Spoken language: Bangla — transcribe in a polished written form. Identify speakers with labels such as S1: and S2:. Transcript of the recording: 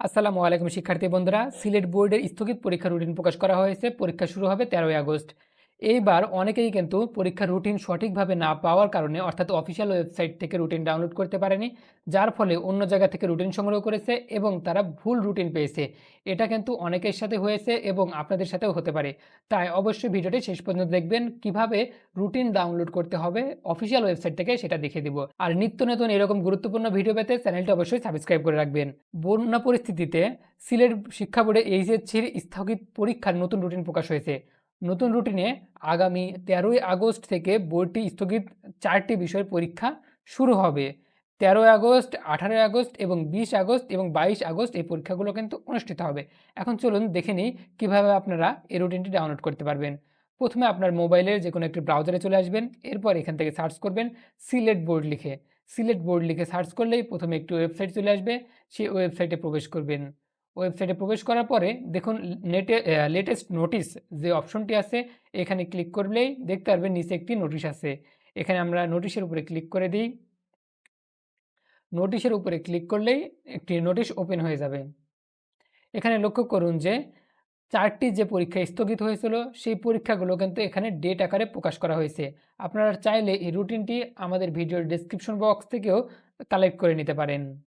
S1: আসসালামু আলাইকুম শিক্ষার্থী বন্ধুরা, সিলেট বোর্ডের স্থগিত পরীক্ষার রুটিন প্রকাশ করা হয়েছে। পরীক্ষা শুরু হবে 13ই আগস্ট। এইবার অনেকেই কিন্তু পরীক্ষার রুটিন সঠিকভাবে না পাওয়ার কারণে অর্থাৎ অফিসিয়াল ওয়েবসাইট থেকে রুটিন ডাউনলোড করতে পারেনি, যার ফলে অন্য জায়গা থেকে রুটিন সংগ্রহ করেছে এবং তারা ভুল রুটিন পেয়েছে। এটা কিন্তু অনেকের সাথে হয়েছে এবং আপনাদের সাথেও হতে পারে। তাই অবশ্যই ভিডিওটি শেষ পর্যন্ত দেখবেন, কিভাবে রুটিন ডাউনলোড করতে হবে অফিসিয়াল ওয়েবসাইট থেকে সেটা দেখিয়ে দিব। আর নিত্য নতুন এরকম গুরুত্বপূর্ণ ভিডিও পেতে চ্যানেলটি অবশ্যই সাবস্ক্রাইব করে রাখবেন। বন্যা পরিস্থিতিতে সিলেট শিক্ষা বোর্ডে এইচএসসির স্থগিত পরীক্ষার নতুন রুটিন প্রকাশ হয়েছে। নতুন রুটিনে আগামী 13ই আগস্ট থেকে বোর্ডটি স্থগিত 4টি বিষয়ের পরীক্ষা শুরু হবে। 13ই আগস্ট, 18ই আগস্ট এবং 20 আগস্ট এবং 22 আগস্ট এই পরীক্ষাগুলো কিন্তু অনুষ্ঠিত হবে। এখন চলুন দেখে নিই কীভাবে আপনারা এই রুটিনটি ডাউনলোড করতে পারবেন। প্রথমে আপনার মোবাইলের যে কোনো একটি ব্রাউজারে চলে আসবেন, এরপর এখান থেকে সার্চ করবেন সিলেট বোর্ড লিখে। সিলেট বোর্ড লিখে সার্চ করলেই প্রথমে একটি ওয়েবসাইট চলে আসবে, সেই ওয়েবসাইটে প্রবেশ করবেন। ওয়েবসাইটে প্রবেশ করার পরে দেখুন লেটেস্ট নোটিশ যে অপশনটি আছে, এখানে ক্লিক করলেই দেখতে পারবেন নিচে একটি নোটিশ আছে। এখানে আমরা নোটিশের উপরে ক্লিক করে দিই। নোটিশের উপরে ক্লিক করলেই একটি নোটিশ ওপেন হয়ে যাবে। এখানে লক্ষ্য করুন যে 4টি যে পরীক্ষা স্থগিত হয়েছিল সেই পরীক্ষাগুলো কিন্তু এখানে ডেট আকারে প্রকাশ করা হয়েছে। আপনারা চাইলে এই রুটিনটি আমাদের ভিডিওর ডেসক্রিপশন বক্স থেকেও কালেক্ট করে নিতে পারেন।